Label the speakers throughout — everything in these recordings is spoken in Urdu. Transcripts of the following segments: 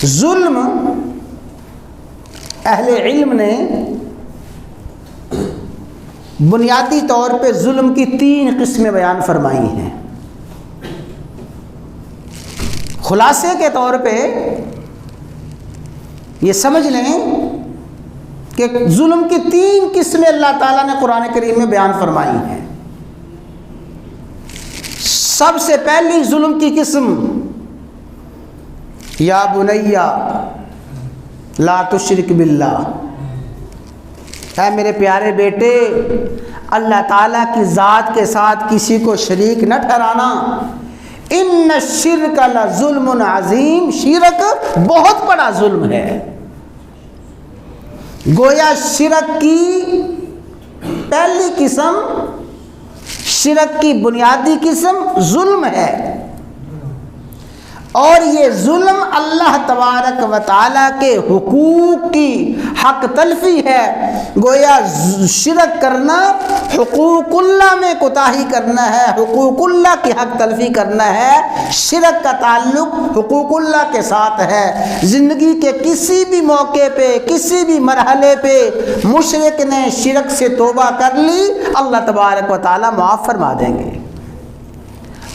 Speaker 1: ظلم اہل علم نے بنیادی طور پہ ظلم کی 3 قسمیں بیان فرمائی ہیں۔ خلاصے کے طور پہ یہ سمجھ لیں کہ ظلم کی 3 قسمیں اللہ تعالیٰ نے قرآن کریم میں بیان فرمائی ہیں۔ سب سے پہلی ظلم کی قسم، یا بنیا لا تشرک باللہ، اے میرے پیارے بیٹے اللہ تعالیٰ کی ذات کے ساتھ کسی کو شریک نہ ٹھہرانا، ان الشرک لظلم عظیم، شرک بہت بڑا ظلم ہے۔ گویا شرک کی پہلی قسم، شرک کی بنیادی قسم ظلم ہے، اور یہ ظلم اللہ تبارک و تعالیٰ کے حقوق کی حق تلفی ہے۔ گویا شرک کرنا حقوق اللہ میں کوتاہی کرنا ہے، حقوق اللہ کی حق تلفی کرنا ہے۔ شرک کا تعلق حقوق اللہ کے ساتھ ہے۔ زندگی کے کسی بھی موقع پہ، کسی بھی مرحلے پہ مشرک نے شرک سے توبہ کر لی، اللہ تبارک و تعالیٰ معاف فرما دیں گے۔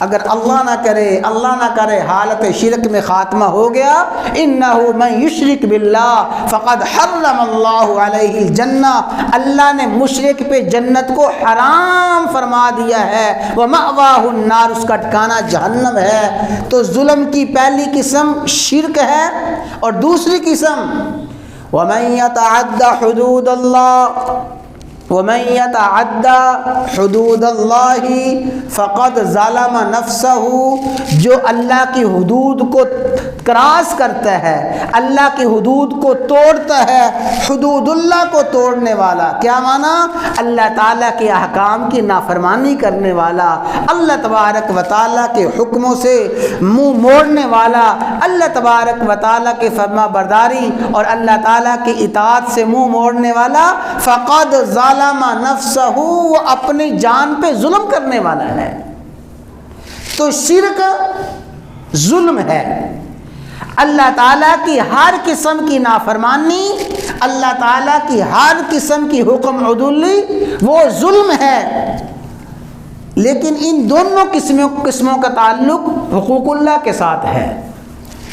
Speaker 1: اگر اللہ نہ کرے حالت شرک میں خاتمہ ہو گیا، انہ من یشرک باللہ فقد حرم اللہ علیہ الجنہ، اللہ نے مشرک پہ جنت کو حرام فرما دیا ہے، ومأواہ النار، اس کا ٹھکانہ جہنم ہے۔ تو ظلم کی پہلی قسم شرک ہے، اور دوسری قسم ومن یتعد حدود اللہ، ومن يتعدى حدود اللہ فقد ظلم نفسہ، جو اللہ کی حدود کو کراس کرتا ہے، اللہ کی حدود کو توڑتا ہے، حدود اللہ کو توڑنے والا، کیا معنی؟ اللہ تعالیٰ کے احکام کی نافرمانی کرنے والا، اللہ تبارک و تعالیٰ کے حکموں سے منہ موڑنے والا، اللہ تبارک و تعالیٰ کے فرما برداری اور اللہ تعالیٰ کی اطاعت سے منہ موڑنے والا، فقد ظلم نفسہ، وہ اپنی جان پہ ظلم کرنے والا ہے۔ تو شرک ظلم ہے، اللہ تعالیٰ کی ہر قسم کی نافرمانی، اللہ تعالیٰ کی ہر قسم کی حکم عدولی، وہ ظلم ہے۔ لیکن ان دونوں قسموں کا تعلق حقوق اللہ کے ساتھ ہے۔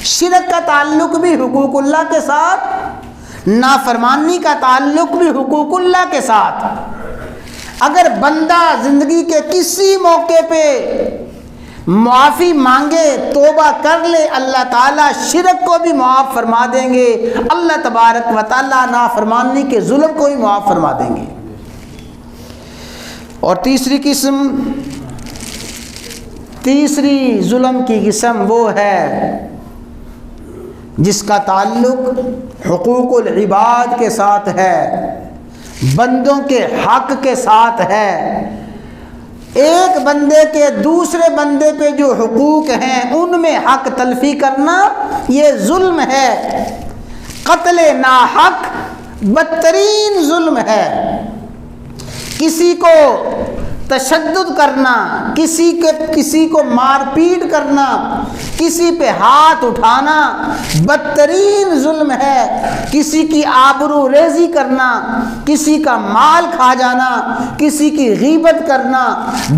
Speaker 1: شرک کا تعلق بھی حقوق اللہ کے ساتھ، نافرمانی کا تعلق بھی حقوق اللہ کے ساتھ۔ اگر بندہ زندگی کے کسی موقع پہ معافی مانگے، توبہ کر لے، اللہ تعالیٰ شرک کو بھی معاف فرما دیں گے، اللہ تبارک و تعالیٰ نافرمانی کے ظلم کو بھی معاف فرما دیں گے۔ اور تیسری ظلم کی قسم وہ ہے جس کا تعلق حقوق العباد کے ساتھ ہے، بندوں کے حق کے ساتھ ہے۔ ایک بندے کے دوسرے بندے پہ جو حقوق ہیں ان میں حق تلفی کرنا، یہ ظلم ہے۔ قتل ناحق بدترین ظلم ہے۔ کسی کو تشدد کرنا، کسی کو مار پیٹ کرنا، کسی پہ ہاتھ اٹھانا بدترین ظلم ہے۔ کسی کی آبرو ریزی کرنا، کسی کا مال کھا جانا، کسی کی غیبت کرنا،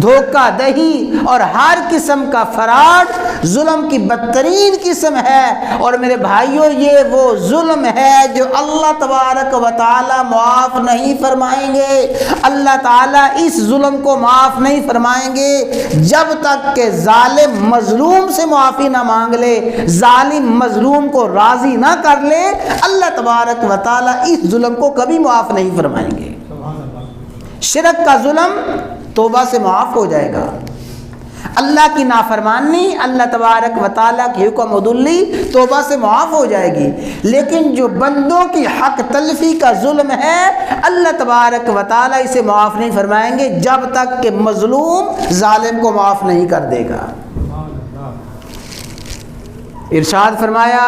Speaker 1: دھوکہ دہی اور ہر قسم کا فراڈ ظلم کی بدترین قسم ہے۔ اور میرے بھائیوں، یہ وہ ظلم ہے جو اللہ تبارک و تعالی معاف نہیں فرمائیں گے۔ اللہ تعالیٰ اس ظلم کو معاف نہیں فرمائیں گے جب تک کہ ظالم مظلوم سے معافی نہ مانگ لے، ظالم مظلوم کو راضی نہ کر لے، اللہ تبارک و تعالیٰ اس ظلم کو کبھی معاف نہیں فرمائیں گے۔ شرک کا ظلم توبہ سے معاف ہو جائے گا، اللہ کی نافرمانی، اللہ تبارک و تعالیٰ کی حکم عدولی توبہ سے معاف ہو جائے گی۔ لیکن جو بندوں کی حق تلفی کا ظلم ہے، اللہ تبارک و تعالیٰ اسے معاف نہیں فرمائیں گے جب تک کہ مظلوم ظالم کو معاف نہیں کر دے گا۔ ارشاد فرمایا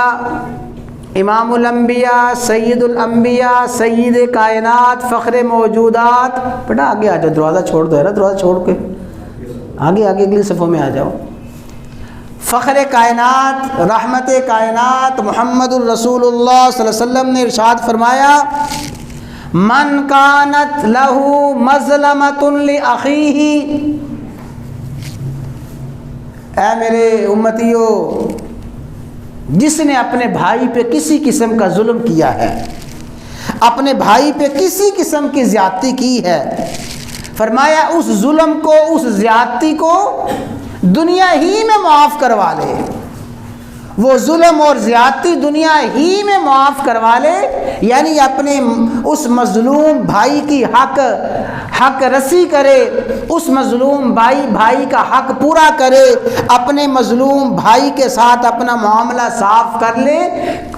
Speaker 1: امام الانبیاء، سید الانبیاء، سید کائنات، فخر موجودات، بیٹا آگے آ جاؤ، دروازہ چھوڑ دو، دروازہ چھوڑ کے آگے اگلی صفوں میں آ جاؤ۔ فخر کائنات رحمت کائنات محمد الرسول اللہ صلی اللہ علیہ وسلم نے ارشاد فرمایا من کانت لہ مظلمۃ لأخیہ، اے میرے امتیو، جس نے اپنے بھائی پہ کسی قسم کا ظلم کیا ہے، اپنے بھائی پہ کسی قسم کی زیادتی کی ہے، فرمایا اس ظلم کو، اس زیادتی کو دنیا ہی میں معاف کروا لے، وہ ظلم اور زیادتی دنیا ہی میں معاف کروا لے، یعنی اپنے اس مظلوم بھائی کی حق رسی کرے، اس مظلوم بھائی کا حق پورا کرے، اپنے مظلوم بھائی کے ساتھ اپنا معاملہ صاف کر لے،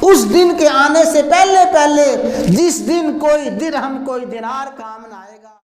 Speaker 1: اس دن کے آنے سے پہلے جس دن کوئی درہم کوئی دینار کام نہ آئے۔